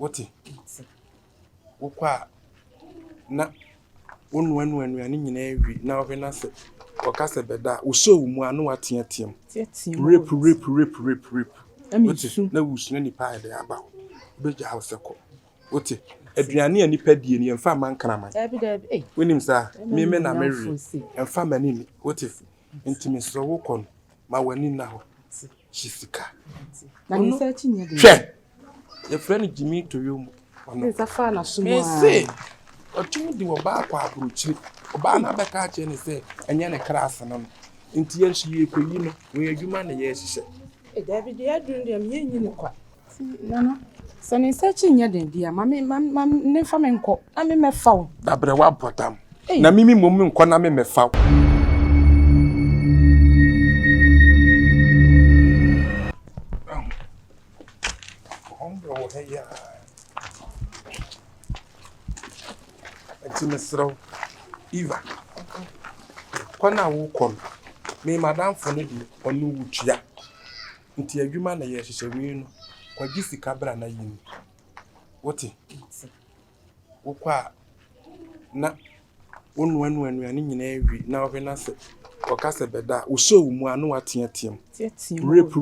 What it? Wokwa na wonu anuane nyina wi na obena se okase beda wo so mu anu ateateam rape na wusu na nipa ide aba beja house ko wote aduane ani padie ni emfa man kraman dabi wonim sa me na mary emfa manini wote intimi so wo kon ma wani na ho chisika na ni search nya de your friend Jimmy to you Zafa na sumo me say otum di wo ba kwa abrochi oba na beka a che ne say enye ne class no nti ye hye ekoyi no we adwuma na ye hye dabi de adun de me nyi ne kwa nana so ni search nya de dia ma ne fa me nko na me mefa dabre wa botam na mimi mom nko na me mefa yeah. Mesro Eva. Kwana wo kom. Me madam for no di onu wutua. Nti adwuma na ye hyehyɛ wi no. Kwagi sika bra na yini. Wote? Wokwa na wonu anuane nyina wi na obena se okase beda wo so mu anu ateateam. Rape.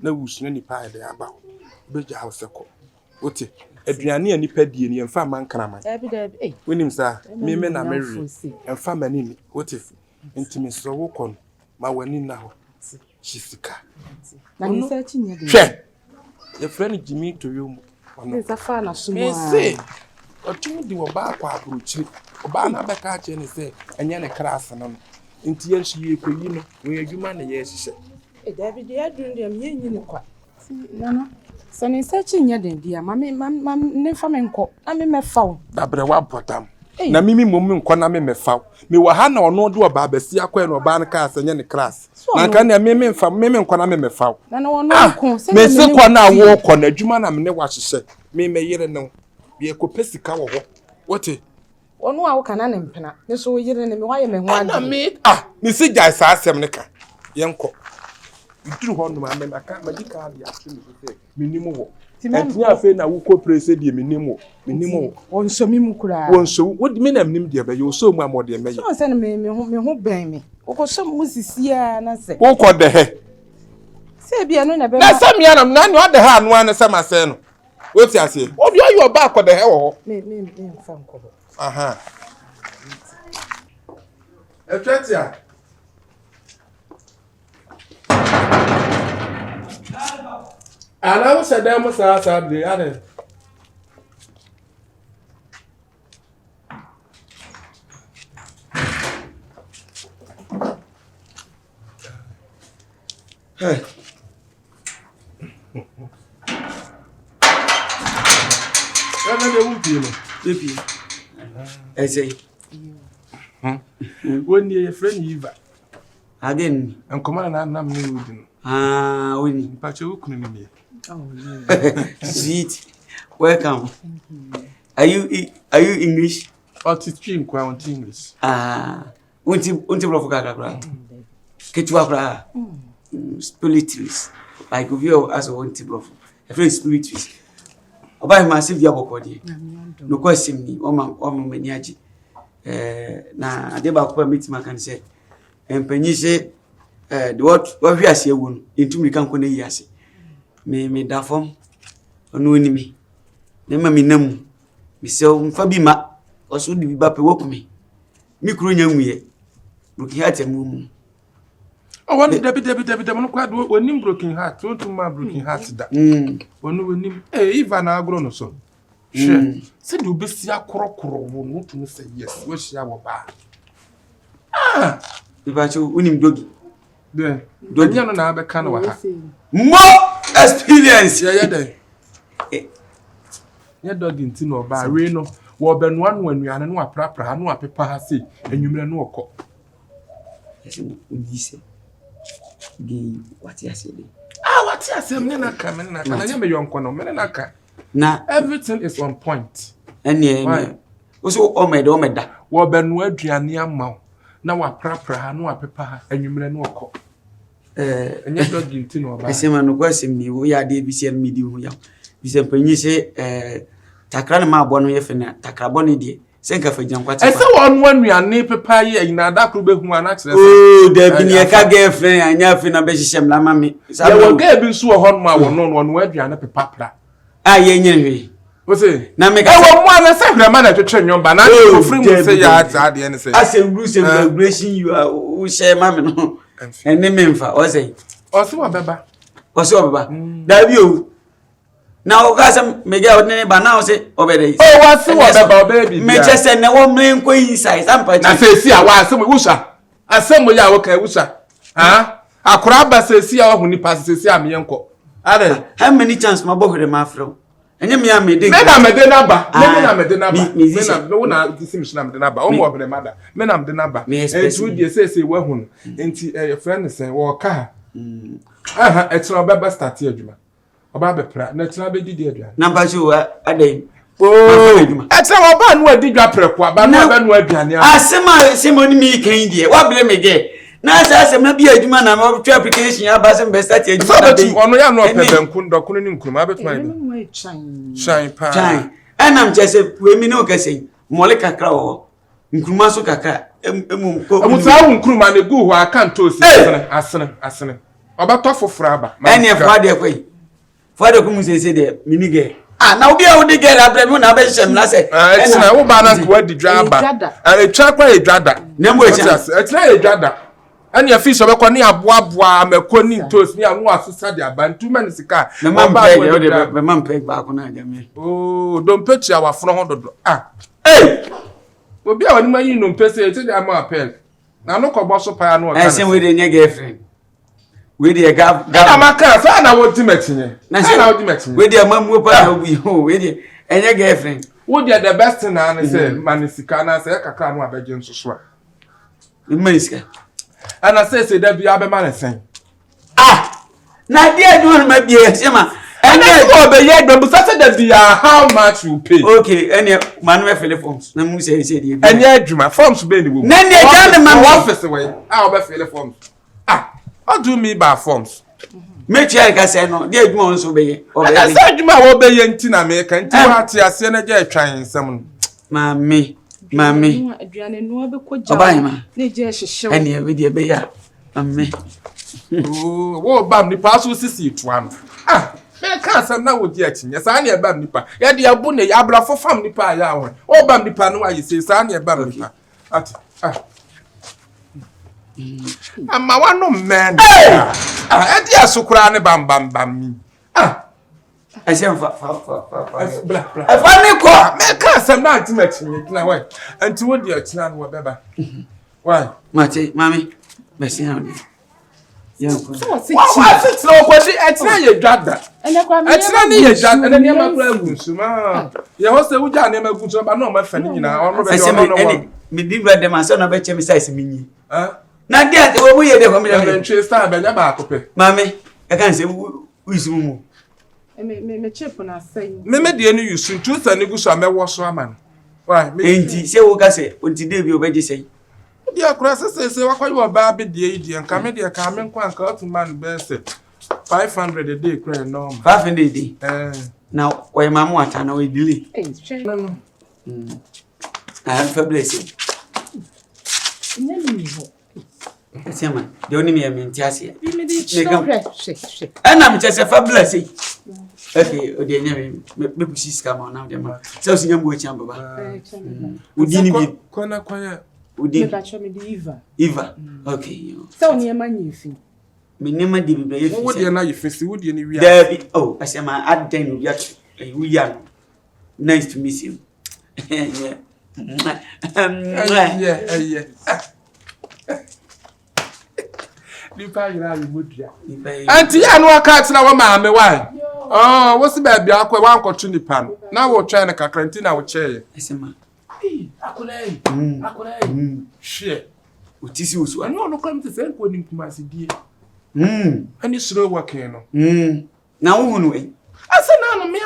Na wusu na nipa ide aba. Beja house ko. Wote? Aduane ani padie ni emfa man kraman dabi wonim sa me na mary emfa manini wote intimi so wo kon ma wani na ho chisika na ni search nya de your friend Jimmy to you Zafa na sumo me say otum di wo ba kwa abrochi oba na beka a che ne say enye ne class no nti ye hye ekoyi no we adwuma na ye hye dabi de adun de me nyi ne kwa nana so ni search nya de dia ma ne fa me nko na me mefa dabre wa botam na mimi mom nko na me mefa me wa ha na ono de oba basi akwa na oba na ka asenya ne class na ka na mimi nko na me mefa na ono nko se me se kwa na wo ko na adwuma na me ne wa hyehye me yire no be ekopesika wo ho wote ono a wo kana ne mpena ne so wo yire ne me wa ye me ho ade na me me si jai sa asem ne ka yenko iduru ho no ma me aka madika dia so me se minimo wo enti afa na wo ko prese die minimo wonso mi mu kura wonso wodi me na mnim die be yo so mu amode me ye so se me ho ben me wo so mu sisia na se wo ko de he se bia no na be na sam ya na ni o de ha anu an sam ase no wo ti ase obi o yo ba ko de he wo me fa nko aha etwetia ana se dem sa de ade hey ana de wuti no epi say woni ye friend Eva again enkomana na nam ne wudi no woni pa che wukunu ni me sweet welcome. Are you English? Or to stream kwa on English. Unti bro kaka ketwa kra spirituals like you as unti bro a friend spirituals oba massive ya bokodi no question ni o ma maniaji na ade ba ko meet man kan say empanyi se the what we ase ewu no entumi kan ko na yi ase me da form onu onimi na ma me nam me se mfa bi ma oso di bi ba pe wokumi mi kuro nya nwuye broken heart mu won debi no kwad wonim broken heart wontum ma broken heart da wonu wonim Eva na agro no so she se do be sia korokoro wonu tumi say yes wo hia wo ba Ibacho unim dogi de dogi no na be kan wa ha more experience ya de ya dogi nti no ba we no wo benu anu anuane no aprapra no apepa ha sei enwumre no okọ ese udise gi wati asede wati asem ne na ka me na ka na nya me yonko no me na ka na everything is on point ene oso omeda wo benu aduane ama na wa prapra no apepa ha enwumre no okọ enya dogi nti no ba ese ma no kwasem ni wo ya de bi se medi hu ya Bisa panyi se takra ne ma abo no ye fe na takra bo ne die se nka fa gyan kwate. Ese won anuane pepa ye nyina da kro behu ana kire se. Oh, da bi ne ka girlfriend anya fe na be hyehyem la ma me. Ya wo ga bi nso wo hon ma wo no aduane pepa pra. Ye nyere hwe. Ose na me ka wo mo ana se hwe ma na twetwe nyomba na ko free mu se ya ade ne se. Ase vibration you are o share ma me no. Ene me mfa o say. O se wa beba. O se wa beba. Da bi o. Na o ka se me ga odne ba na o se obede. O wa se wa beba baby. Me chese ne wo me nko inside sampa. Na se si a wa se mo wusa. Asem ya wo ka wusa. Ha? Akura ba se si a wo huni pass se si a me yenko. Ade. How many chance ma bohre ma afro? Enye me ya me de. Me na me de naba. Me na me de naba. Me na no na sim na me de naba. O mo obere mada. Me na me de naba. Enti die se we hu no. Enti friend say wo ka. Aha, etra baba start adwuma. Oba be pra. Na etra be didi adwuma. Na ba so adai. Oh, etra oba no adi dwa preko aba no aba no aduane. Asema semoni mi kan die. Wa ble me ge. Na asem na bi adwuma na ma twa application ya ba sem be start adwuma na be. Ono ya no pebenku ndokunu ni nkruma abetuma ibe. Shine pa. Shine. Enam chese we mi no kase. Mole kakra wo. Nkruma so kakra. Emu ko. Amusa wo nkruma na gu ho aka ntosi asene. Oba to foforo aba. Ene fuade kwai. Fuade ko mu sese de minige. Na obi a wo de get abrem na be hyem na se. Etina wo ba na ko adi dwa aba. Etwa kwa edwada. Na mo etia. Etina edwada. Ani afisho be ko ni aboaboa ameko ni ntosi ni anu asesa de aba ntuma ni sika. Na ma ba ye de be ma peg ba ko na ajame. Oh, don pechi awafro ho dodo. Obi a wani ma yi no mpese e de ama apel. Na no ko bo so pa no ka. Say we de nye girlfriend. We de ga. Na maka fa na wo timetinye. Na wo timetinye. We de amamu pa na obi ho. We de enye girlfriend. Wo de the best na na say manisika na say kakra no abeje nsoso a. Manisika. Ana say da bia be ma na sen. Na dia do ma bia sema. And then be ye do say da bia how much you pay. Okay, any manuel fill forms. Na mu say dey. Any adwuma forms be ni wo. Na ne ja ne ma office we. Be fill forms. What do me by forms? Make sure ka say no, dey adwuma nso be ye. O be ye. Say adwuma wo be ye nti na me kan ti wa ti ase na je twan nsem no. Mami. Aduane no be ko ja. Obaima. Na je hyehyew. Ene we dey be ya. Mami. Oh, wo bam ni pa so sisi toa no. Me ka asem na wo di akinye. Sa na e bam nipa. Ye de abu ne abrafo fam nipa ya ho. Wo bam nipa no ayi say sa na e bam nipa. Ati. Ama wano men. Edi asukura ne bam mi. Asem fa. Bla. Afani ko. Me ka asem na antimati ni na why. Anti wo di atina no beba. Why? Mate, mami. Besi na odi. Yanko. Wa sit no kwadi atina ye dwada. Atina ni ye dwada. Ene ni ma kura gunsuma. Ye ho se wuja ne ma gunsuma ba no ma fa ni nyina. Ono be ono. Me di brother ma so na be che me size minyi. Na dia te wo mu ye de ko me de ntwe star be nya ba akope. Mami, e kan se wisu mu. Me chip na say. Me de ni yusu ntwe sa ne gusu amewo so aman. Why? Enti se wo ka se onti de bi obeje sei. Dia kura se wakwa yo ba be de yi nka me de ka me nkwa nka otu man be se 500 a day kura normal. 500 a day. Now why mamu ata na we delay. No. I am blessing. Sema, de oni me menti ase. Bi me di shake. Ana me chese fabulous. Okay, o de nyame me pusi ska ma na de ma. Se o sinya mbo echi ambaba. Udi ni bi kona kwanya. Udi. Me ka cho me di Eva. Okay. Se o ni ma nyifi. Me nema di bi ye fi. Wo de na ye fesi, wo de ni wi. David, oh, asema aden wi at we are. Nice to meet you. Yeah. Yeah. Nipa yira yi modua. Anti ya no aka tina wo ma me why? Wo si ba bia akwa wan kotu nipa no. Na wo twa na kakranti na wo cheye. Asema. Akolai. Shit. Utisi usu. Ani ono kwa mte se nko ni kumasi die. Ani suro working no. Na wo hunu e. Asa na no me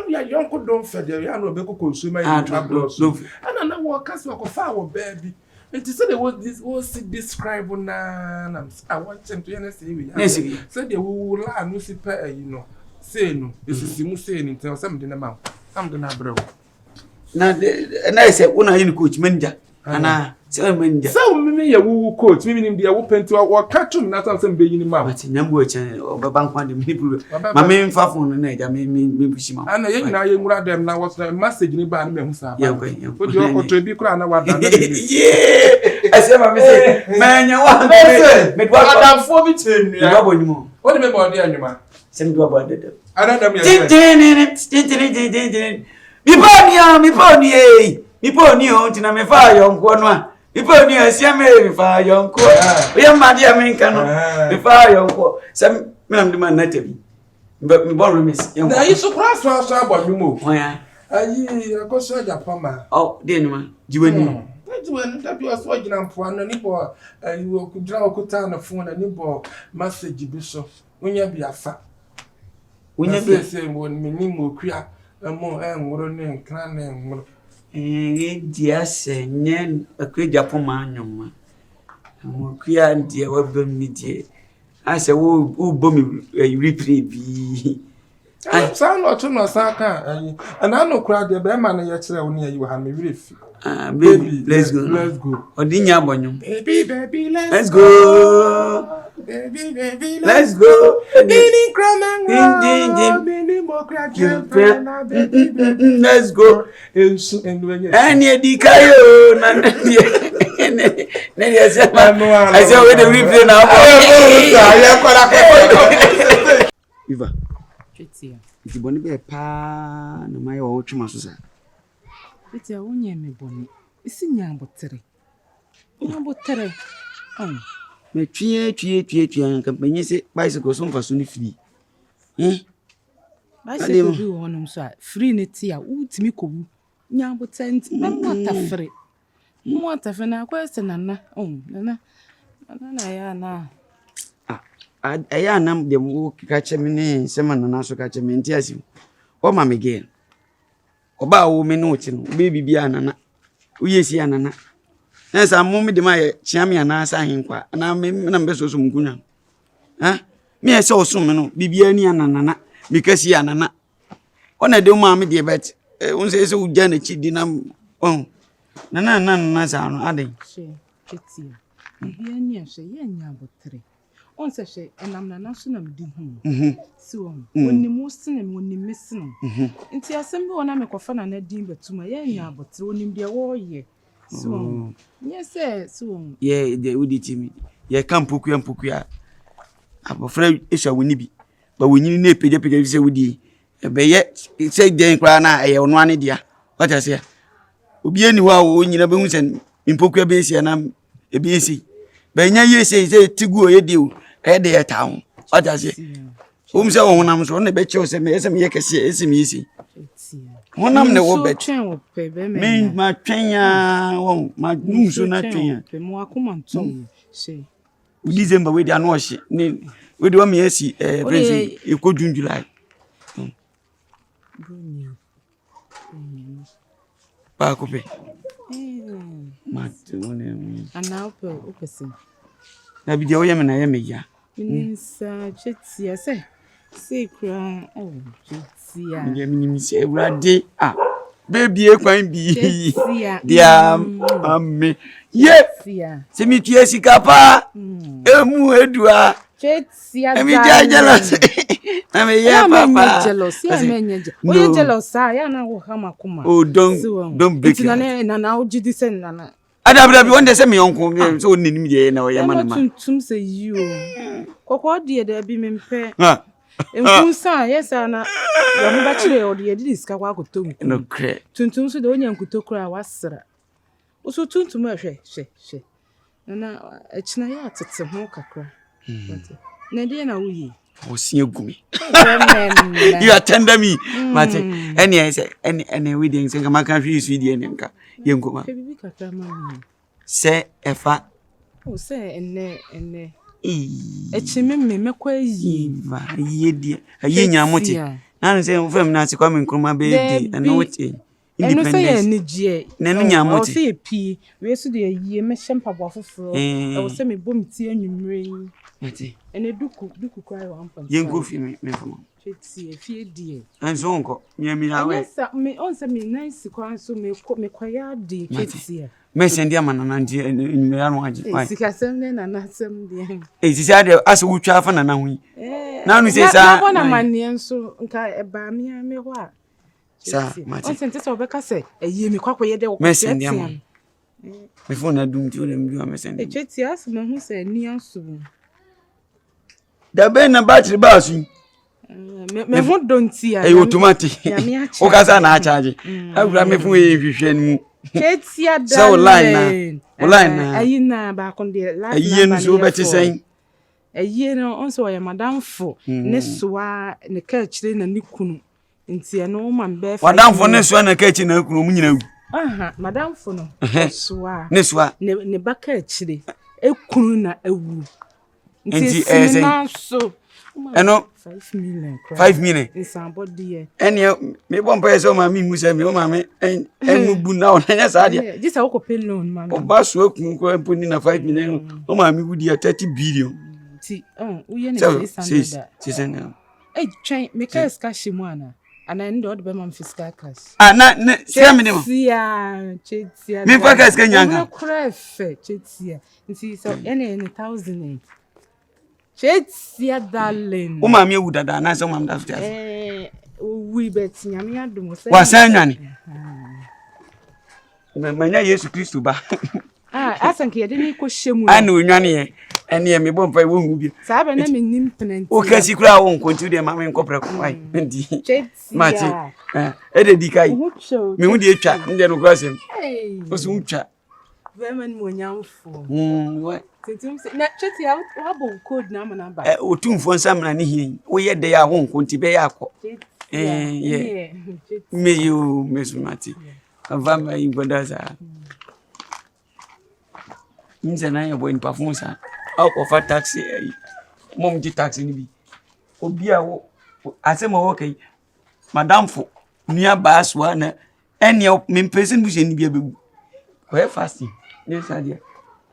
ya yonko don fede ya no be ko consumer in tablos. Ana na wo kasa ko fa wo baby. It is said was describe na I want them to say we. Yes. Said they will la no sipa say no esisi mu say ni nti o say me de na ma am de na bro na na say una yin coach manager ana say manager so me ye wu coach me nim de wo penti wo catch na say me be yin ma but nyambo eche obeba nkwa de me problem ma me mfa phone na eja me bushi ma ana ye nyina ye nwura dem na what message ni ba na me hu sa ba o di o ko bi kura na wada na yeah ase ma me say manya wa me do adamfo bi tenu ya do bonimo o de me bo de anwuma sem do aba de ana dem ya mi poni o tina me fa yo nko no a mi poni asia me fa yo nko o ma dia me nka no me fa yo nko sem me nam de man na tabi mi bon miss yo na yi so cross abo mi mo o ya ayi akoso Japan ma oh de ni ma jiwani jiwani da bi oso gina mpo ano ni bo ayi wo kudra okuta na phone na ni bo message bi so unya bi afa unya bi se mo ni mo kua mo enworo ni nkran na enworo dia senye akweja poma anyoma mo kua dia wabam ni die ase wo bo mi replay bi sa no to no sa ka ana no kura de be ma na ye kire wo ni ayi wa me refi baby let's go odinya abonyo baby let's go baby let's go Dini kramanga Dini mokra chefra baby let's go ensu enwenye ani edikayo na nani asema asema we the replay na ya kwala Iva Chetia itiboni be pa na mai wo twuma so sa Chetia wonye me boni isi nyambotere me twie kampanyi se bicycle so mfa so ni free bicycle bi wonum so a free ne tia utimi kobu nyambotere nti mo atafre na kwese nana nana ya na aya nam de wo ka chemi ne sema nana so ka chemi nti asi o ma me gen oba wo me no chi no baby bia nana uyesi anana nsa mo me de ma ye chiam ya na asa hinkwa na me na mbe so mkunya me ese osum me no bibia ni anana me kasi anana ona de ma me de bet unse ese uja na chi di na nana sa no ade chetia bibia ni ahwe ye nyabotere on se hwe enam nana so na mdi hu so onnim sene onnim sene nti asem bi wona me kofa na na din betuma ye nyabotere onnim de wo ye so yes so ye de uditi mi ye kampukua abofra esha woni bi ba wonyini na epeja se wodi be ye se den kra na ye ono ane dia what say obi eni wa wo nyina be hu se impokua be esi na ebi esi be nya ye se tiguo ye dio e de ye tawo what say se wo honam so na be che se me ye kese esi mi esi honam ne wo be me ma twenya wo ma nuso na twenya pe mo akoma ntom se December we dey no hye ne we dey wa me esi prince e ko June July pa ko pe ma tune ana opesin na bi dey o ye me na ye me ya nsa chetia se kra chetia nge mi se urade baby e kwan bi dia amme ye se mi tue sika pa emu edua chetia emi jealous na me ye papa jealous ya menye o jealous ya na wo hama kuma oh don't break it na ojidi sen na adabra bi wonde se me yonko so oninim je na o ye manama tum se yi o kokko de da bi mempe enkunsa yesa na ya mo ba kire o de diska kwa akoto no kre tuntum so de onya nkuto kura wasra oso tuntum ahwe hwe na echina ya atete ho kakra na de na wuyi o sie gumi you attend me mate any we dey say kama kan hwe su die nka yenkoma bibi kakra ma se efa o se enne echime mekwa yi va yedie aye nyamote na se mfam na sikwa me nkroma be di na wote eno se ye nigie na no nyamote o se pi we su de yi me hempa bo afoforo o se me bom ti anwumre mate ene duku kwa 1.5 yengo fi me fama Chetie fie die. Anso onko. Me awe. Yes, me on se me nice kwan so me kwaya di chetie. Me send ya manana nti enumera no age. Sika sem ne na nasem die. Sisi ade ase wutwa afa na hu. Na nu se sa. Na mane nso nka eba me ho a. Sa mate. On sente se obeka se eye me kwakoye de wo. Me send ya man. Me phone na dum ti o dem du me send. Chetie as me hu se ni anso. Da ben na battery ba su. Me ho donti a. Automatic. O ka sa na charge. Awura me phone e hwehwe ni. Chetia da. So line na. Ayi na ba kon de last. Ayi no so beti sen. Ayi no on so ya madam fo ne soa ne ka kire na ni kunu. Nti no ma be fa. Madam fo ne soa na ka kire na kunu mu nyina wu. Aha, madam fo no. Soa. Ne soa. Ne ba ka kire. Ekunu na ewu. Nti na so. Eno 5 million. 5 million. Nsambo die. Ene me bon pa so ma mi mu se me o ma me enu bu na o nya sa dia. Disa wo ko pay loan ma. O ba so akun ko emponi na 5 million. O ma mi bu dia 30 billion. Ti wo ye ne 600. 600. Twen me ka cash mu ana. Ana ndo do be ma fiscal cash. Na se me dem. Chetia. Me fa cash ka nyanga. Krefe chetia. Nti so ene 1000. Chetia darling. O ma mi ewu dada na so ma mda fita. We bet nyame adum so. Wa san nwane. Me manya Yesu Kristo ba. Asanke yede ni ko hyemu. Ana onwane ye. Ene me bon pa wo hu bi. Sa ba na me nim penanti. O kasi kura wo nkonti de ma me nkopre ko ai. Ndi. Chetia. Mati. Ede di kai. Me hu de etwa nde no kwasem. O so utwa. Women mo nyamfo. What? Na Chetia wa bon code na mana ba. Otumfo nsam na ne hin. Wo ye de ya wo nkonti be ya akọ. Yeah. Me you mesumati. Avama ingodaza. Nze na ye boy ni performance. Au ko fa taxi. Mom ji taxi ni bi. Obi a wo asema wo kai. Madam fo nia baaswa na ene me person bu je ni bi abebu. Ko fasting. Yes, idea.